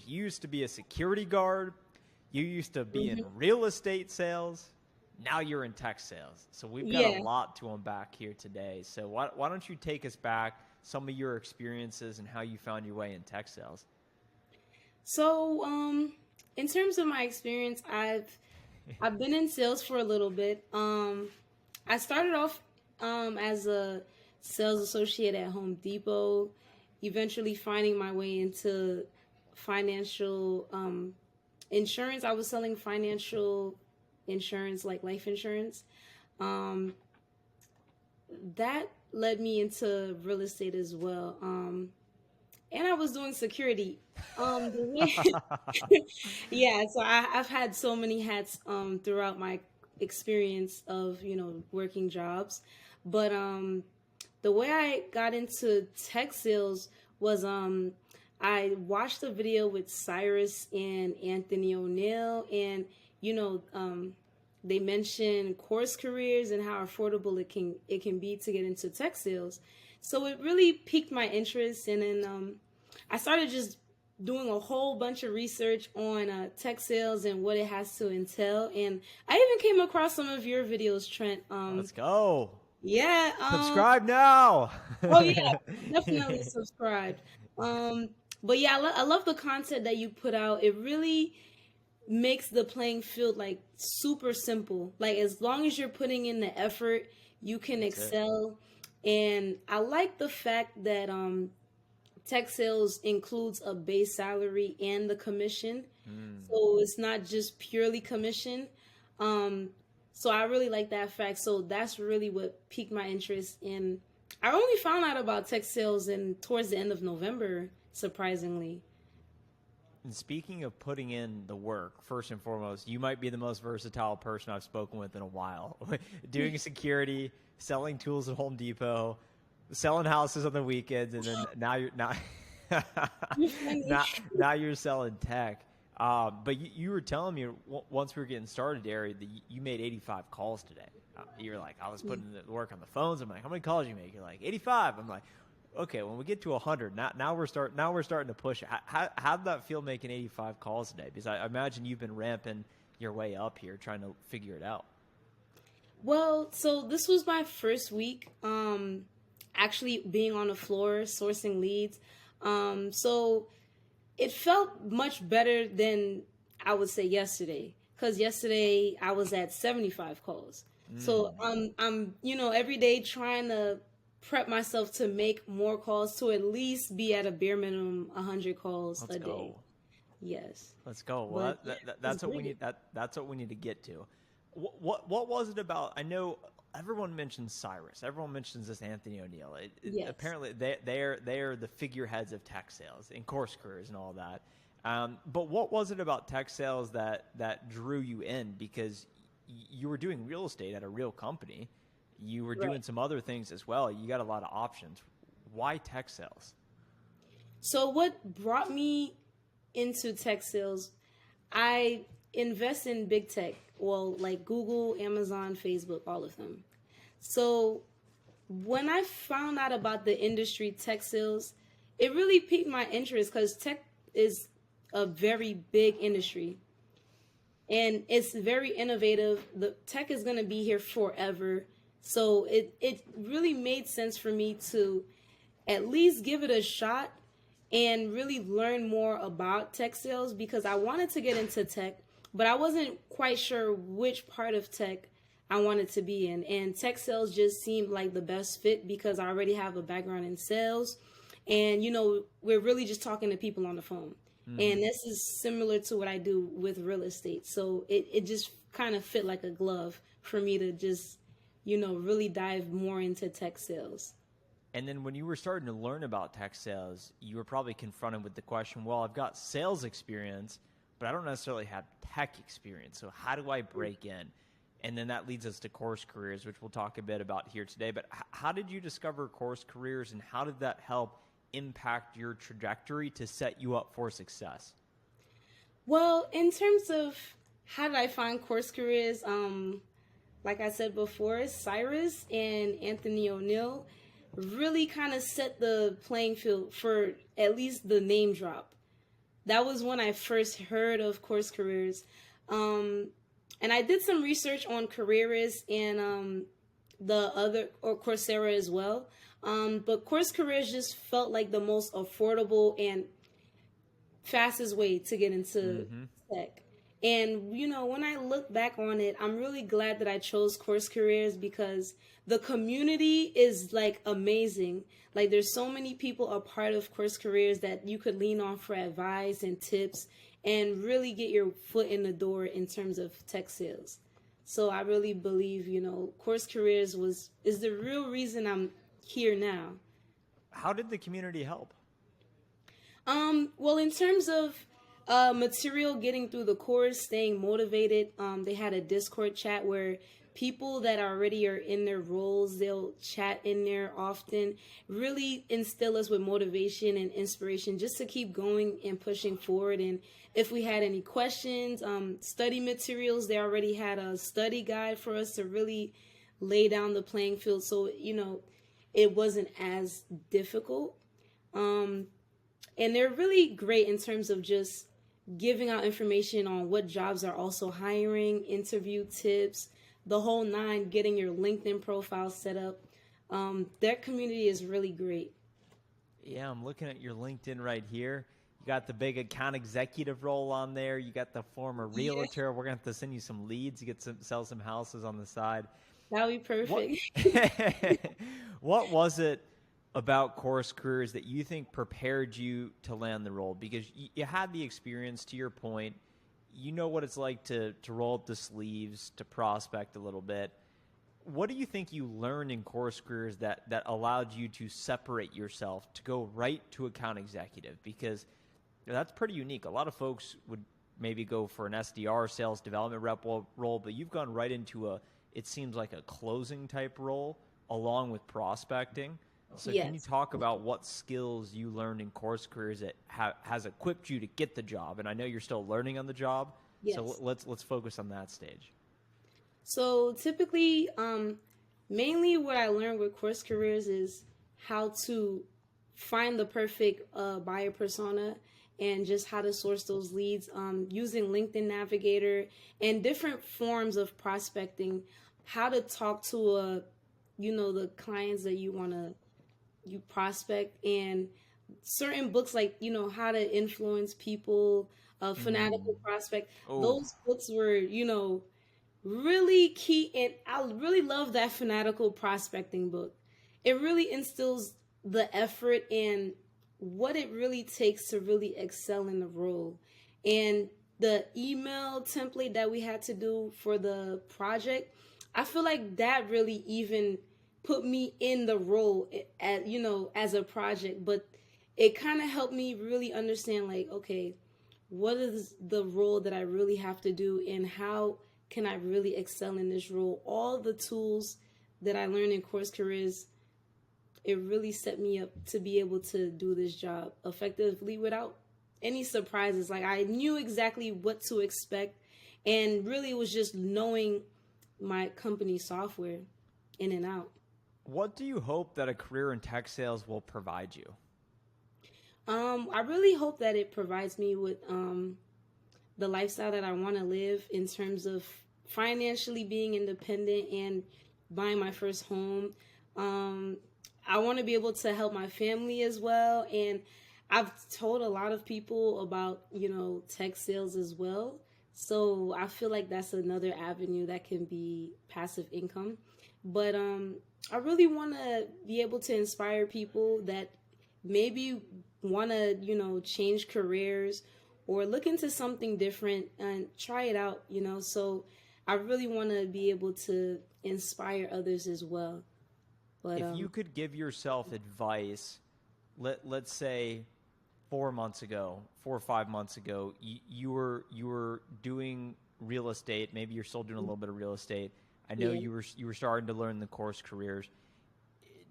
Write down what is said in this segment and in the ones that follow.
You used to be a security guard. You used to be in Hmm. real estate sales. Now you're in tech sales. So we've got a Yeah. lot to unpack here today. So why don't you take us back some of your experiences and how you found your way in tech sales? So, in terms of my experience, I've been in sales for a little bit. I started off as a sales associate at Home Depot, eventually finding my way into financial insurance. I was selling financial insurance, like life insurance. Um, that led me into real estate as well. And I was doing security. The yeah, so I've had so many hats throughout my experience of working jobs, but the way I got into tech sales was I watched a video with Cyrus and Anthony O'Neill, and you know they mentioned course careers and how affordable it can be to get into tech sales. So it really piqued my interest, and then I started just doing a whole bunch of research on tech sales and what it has to entail. And I even came across some of your videos, Trent. Let's go. Yeah. Subscribe now. Oh yeah, definitely subscribed. Um, but yeah, I love the content that you put out. It really makes the playing field like super simple. Like as long as you're putting in the effort, you can That's it. excel. And I like the fact that tech sales includes a base salary and the commission. Mm. So it's not just purely commission. Um, so I really like that fact. So that's really what piqued my interest in. I only found out about tech sales in towards the end of November, surprisingly. And speaking of putting in the work, first and foremost, you might be the most versatile person I've spoken with in a while. Doing security, selling tools at Home Depot, selling houses on the weekends, and then You funny. now you're selling tech. But you were telling me once we were getting started, Ari, that you made 85 calls today. You're like, I was putting the work on the phones. I'm like, how many calls you make? You're like, 85. I'm like, okay, when we get to 100, now we're starting to push it. How did that feel making 85 calls today? Because I imagine you've been ramping your way up here, trying to figure it out. Well, so this was my first week actually being on the floor sourcing leads. So it felt much better than I would say yesterday, because yesterday I was at 75 calls. So Mm, I'm every day trying to prep myself to make more calls, to at least be at a bare minimum 100 calls let's a day. go. Yes. Let's go. Well, But yeah, it's that's what we great. need. That's what we need to get to. What was it about? I know everyone mentions Cyrus. Everyone mentions this Anthony O'Neill. Yes. Apparently, they are the figureheads of tech sales and course careers and all that. But what was it about tech sales that drew you in? Because you were doing real estate at a real company. You were Right. doing some other things as well. You got a lot of options. Why tech sales? So what brought me into tech sales, I invest in big tech, well, like Google, Amazon, Facebook, all of them. So when I found out about the industry tech sales, it really piqued my interest because tech is a very big industry and it's very innovative. The tech is going to be here forever. So it really made sense for me to at least give it a shot and really learn more about tech sales, because I wanted to get into tech, but I wasn't quite sure which part of tech I wanted to be in. And tech sales just seemed like the best fit because I already have a background in sales. And, we're really just talking to people on the phone. And Hmm. this is similar to what I do with real estate. So it just kind of fit like a glove for me to just, really dive more into tech sales. And then when you were starting to learn about tech sales, you were probably confronted with the question, well, I've got sales experience, but I don't necessarily have tech experience. So how do I break in? And then that leads us to course careers, which we'll talk a bit about here today. But how did you discover course careers, and how did that help impact your trajectory to set you up for success? Well, in terms of how did I find course careers, like I said before, Cyrus and Anthony O'Neill really kind of set the playing field for at least the name drop. that was when I first heard of CourseCareers. And I did some research on Careerist and the other, or Coursera as well. But CourseCareers just felt like the most affordable and fastest way to get into tech. And when I look back on it, I'm really glad that I chose CourseCareers because the community is like amazing. Like there's so many people a part of CourseCareers that you could lean on for advice and tips and really get your foot in the door in terms of tech sales. So I really believe, CourseCareers is the real reason I'm here now. How did the community help? Well, in terms of material, getting through the course, staying motivated, they had a Discord chat where people that already are in their roles, they'll chat in there often, really instill us with motivation and inspiration just to keep going and pushing forward. And if we had any questions, study materials, they already had a study guide for us to really lay down the playing field. So, it wasn't as difficult. And they're really great in terms of just giving out information on what jobs are also hiring, interview tips, the whole nine, getting your LinkedIn profile set up. Their community is really great. Yeah, I'm looking at your LinkedIn right here. You got the big account executive role on there. You got the former realtor. Yeah. We're going to have to send you some leads. You get to sell some houses on the side. That would be perfect. What was it about CourseCareers that you think prepared you to land the role? Because you had the experience, to your point. You know what it's like to roll up the sleeves, to prospect a little bit. What do you think you learned in CourseCareers that allowed you to separate yourself, to go right to account executive? Because that's pretty unique. A lot of folks would maybe go for an SDR, sales development rep role, but you've gone right into it seems like a closing type role along with prospecting. So yes. Can you talk about what skills you learned in CourseCareers that has equipped you to get the job? And I know you're still learning on the job, yes. So let's focus on that stage. So typically, mainly what I learned with CourseCareers is how to find the perfect buyer persona and just how to source those leads using LinkedIn Navigator and different forms of prospecting, how to talk to the clients that you prospect, and certain books like How to Influence People, Fanatical Prospect. Oh. Those books were really key, and I really love that Fanatical Prospecting book. It really instills the effort and what it really takes to really excel in the role. And the email template that we had to do for the project, I feel like that really even put me in the role as a project, but it kind of helped me really understand, like, okay, what is the role that I really have to do and how can I really excel in this role? All the tools that I learned in CourseCareers, it really set me up to be able to do this job effectively without any surprises. Like, I knew exactly what to expect, and really it was just knowing my company software in and out. What do you hope that a career in tech sales will provide you? I really hope that it provides me with the lifestyle that I want to live in terms of financially being independent and buying my first home. I want to be able to help my family as well. And I've told a lot of people about, tech sales as well. So I feel like that's another avenue that can be passive income. But I really want to be able to inspire people that maybe want to, change careers or look into something different and try it out, So I really want to be able to inspire others as well. But if you could give yourself advice, let's say 4 or 5 months ago, you were doing real estate. Maybe you're still doing a little bit of real estate. I know you were starting to learn the CourseCareers.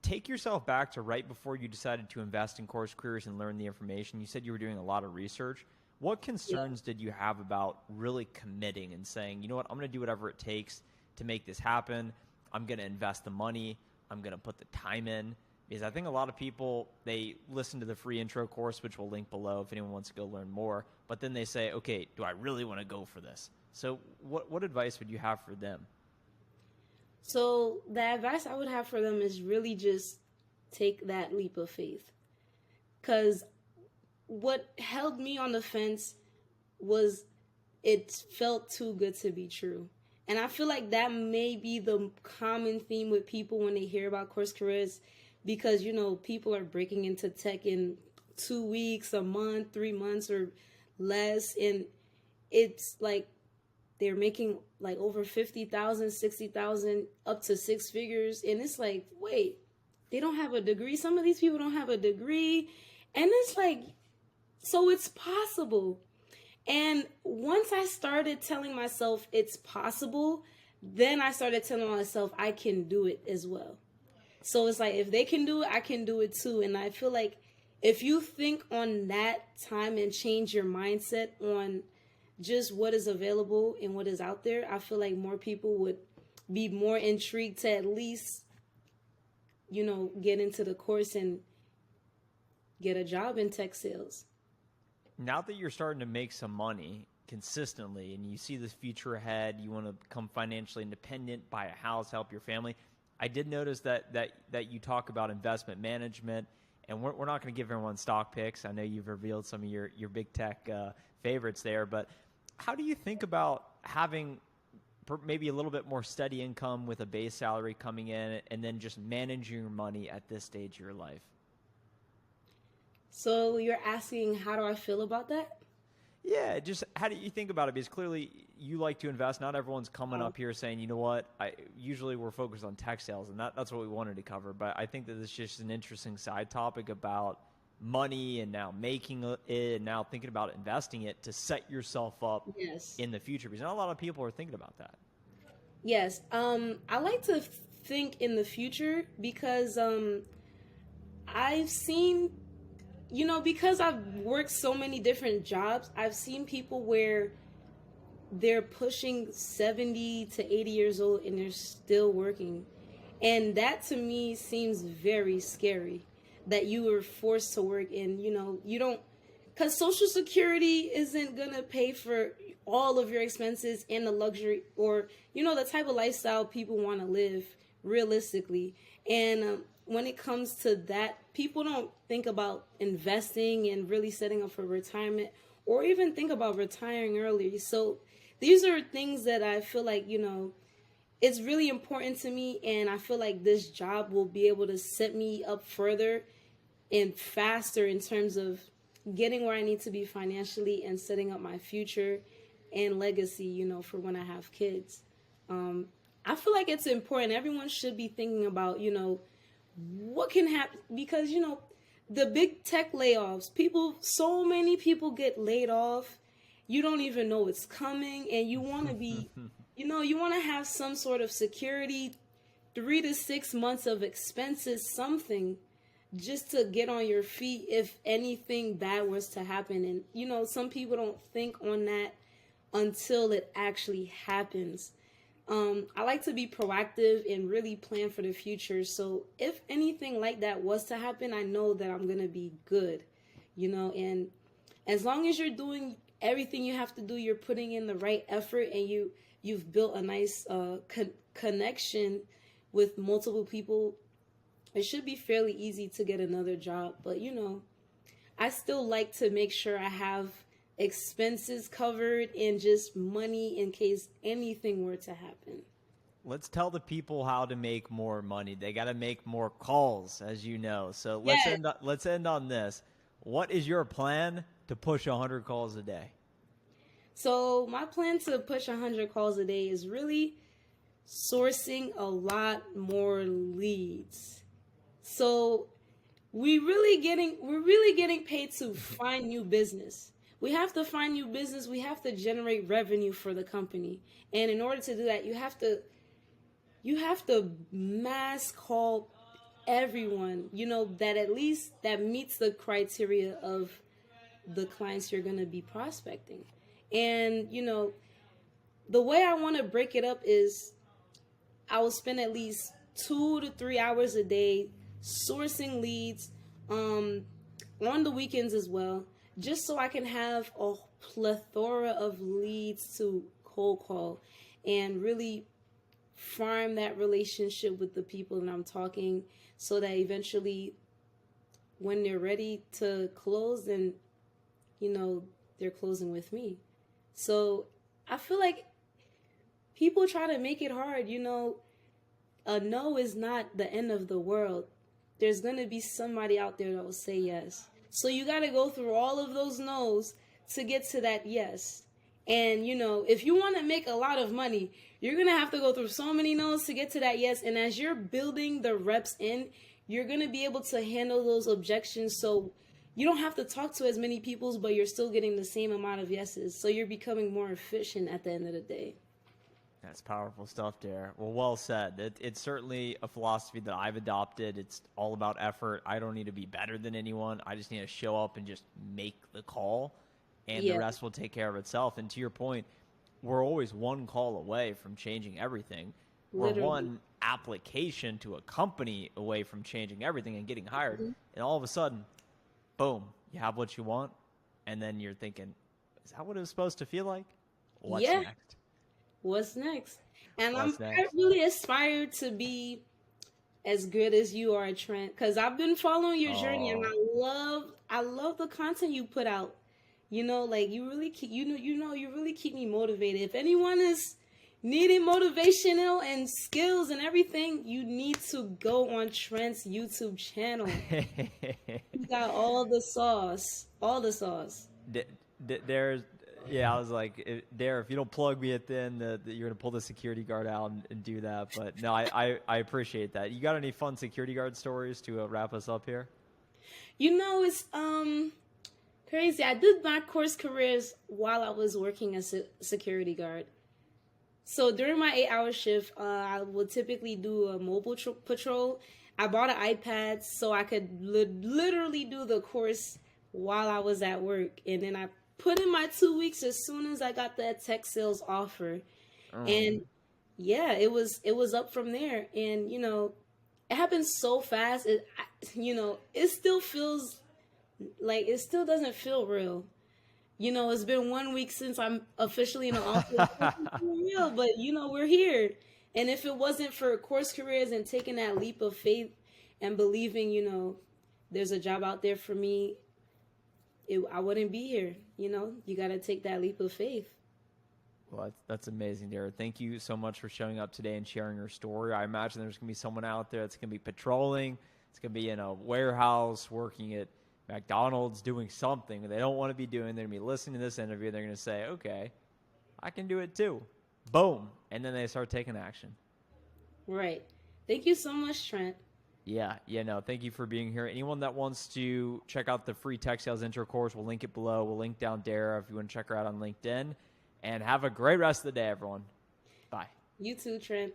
Take yourself back to right before you decided to invest in CourseCareers and learn the information. You said you were doing a lot of research. What concerns did you have about really committing and saying, you know what, I'm going to do whatever it takes to make this happen. I'm going to invest the money. I'm going to put the time in. Because I think a lot of people, they listen to the free intro course, which we'll link below if anyone wants to go learn more. But then they say, okay, do I really want to go for this? So what advice would you have for them? So the advice I would have for them is really just take that leap of faith. Because what held me on the fence was it felt too good to be true. And I feel like that may be the common theme with people when they hear about CourseCareers, because, you know, people are breaking into tech in 2 weeks, a month, 3 months or less. And it's like they're making like over 50,000, 60,000, up to six figures. And it's like, wait, they don't have a degree. Some of these people don't have a degree. And it's like, so it's possible. And once I started telling myself it's possible, then I started telling myself I can do it as well. So it's like, if they can do it, I can do it too. And I feel like if you think on that time and change your mindset on just what is available and what is out there, I feel like more people would be more intrigued to at least, you know, get into the course and get a job in tech sales. Now that you're starting to make some money consistently and you see this future ahead, you want to become financially independent, buy a house, help your family. I did notice that you talk about investment management, and we're not going to give everyone stock picks. I know you've revealed some of your big tech favorites there, but how do you think about having maybe a little bit more steady income with a base salary coming in and then just managing your money at this stage of your life? So you're asking, how do I feel about that? Yeah, just how do you think about it? Because clearly you like to invest. Not everyone's coming up here saying, you know what, usually we're focused on tech sales, and that's what we wanted to cover. But I think that this is just an interesting side topic about money and now making it and now thinking about investing it to set yourself up in the future. Because not a lot of people are thinking about that. Yes. I like to think in the future because I've seen, you know, because I've worked so many different jobs, I've seen people where they're pushing 70 to 80 years old and they're still working. And that to me seems very scary, that you were forced to work and, you know, you don't, because Social Security isn't going to pay for all of your expenses and the luxury or, you know, the type of lifestyle people want to live realistically. And when it comes to that, people don't think about investing and really setting up for retirement or even think about retiring early. So these are things that I feel like, you know, it's really important to me. And I feel like this job will be able to set me up further and faster in terms of getting where I need to be financially and setting up my future and legacy, you know, for when I have kids. I feel like it's important. Everyone should be thinking about, you know, what can happen, because, you know, the big tech layoffs, so many people get laid off. You don't even know it's coming, and you want to be, you know, you want to have some sort of security, 3 to 6 months of expenses, something just to get on your feet if anything bad was to happen. And, you know, some people don't think on that until it actually happens. I like to be proactive and really plan for the future. So if anything like that was to happen, I know that I'm going to be good, you know, and as long as you're doing everything you have to do, you're putting in the right effort, and you've built a nice connection with multiple people, it should be fairly easy to get another job. But, you know, I still like to make sure I have expenses covered and just money in case anything were to happen. Let's tell the people how to make more money. They got to make more calls, as you know. So let's end on this. What is your plan to push 100 calls a day? So my plan to push 100 calls a day is really sourcing a lot more leads. So we're really getting paid to find new business. We have to find new business. We have to generate revenue for the company. And in order to do that, you have to mass call everyone, you know, that at least that meets the criteria of the clients you're going to be prospecting. And, you know, the way I want to break it up is I will spend at least 2 to 3 hours a day sourcing leads on the weekends as well, just so I can have a plethora of leads to cold call and really farm that relationship with the people that I'm talking, so that eventually when they're ready to close, then they're closing with me. So I feel like people try to make it hard. A no is not the end of the world. There's going to be somebody out there that will say yes. So you got to go through all of those no's to get to that yes. And, if you want to make a lot of money, you're going to have to go through so many no's to get to that yes. And as you're building the reps in, you're going to be able to handle those objections. So you don't have to talk to as many people, but you're still getting the same amount of yeses. So you're becoming more efficient at the end of the day. That's powerful stuff, Dare. Well said. It's certainly a philosophy that I've adopted. It's all about effort. I don't need to be better than anyone. I just need to show up and just make the call, and the rest will take care of itself. And to your point, we're always one call away from changing everything. Literally. We're one application to a company away from changing everything and getting hired. Mm-hmm. And all of a sudden, boom, you have what you want. And then you're thinking, is that what it was supposed to feel like? What's next? What's next? And I next? really aspire to be as good as you are, Trent, because I've been following your journey, and I love the content you put out. You really keep you really keep me motivated. If anyone is needing motivational and skills and everything, you need to go on Trent's YouTube channel. He got all the sauce. Yeah, I was like, Dare, if you don't plug me at the end, you're going to pull the security guard out and do that. But no, I appreciate that. You got any fun security guard stories to wrap us up here? It's crazy. I did my CourseCareers while I was working as a security guard. So during my 8-hour shift, I would typically do a mobile patrol. I bought an iPad so I could literally do the course while I was at work. And then I put in my 2 weeks as soon as I got that tech sales offer. And it was up from there. And, it happened so fast. It still feels like, it still doesn't feel real. It's been 1 week since I'm officially in the office. It's real, but we're here. And if it wasn't for CourseCareers and taking that leap of faith and believing, there's a job out there for me, I wouldn't be here. You got to take that leap of faith. Well, that's amazing, Dara. Thank you so much for showing up today and sharing your story. I imagine there's going to be someone out there that's going to be patrolling. It's going to be in a warehouse, working at McDonald's, doing something they don't want to be doing. They're going to be listening to this interview. They're going to say, okay, I can do it too. Boom. And then they start taking action. Right. Thank you so much, Trent. Yeah, thank you for being here. Anyone that wants to check out the free tech sales intro course, we'll link it below. We'll link down Dara if you want to check her out on LinkedIn. And have a great rest of the day, everyone. Bye. You too, Trent.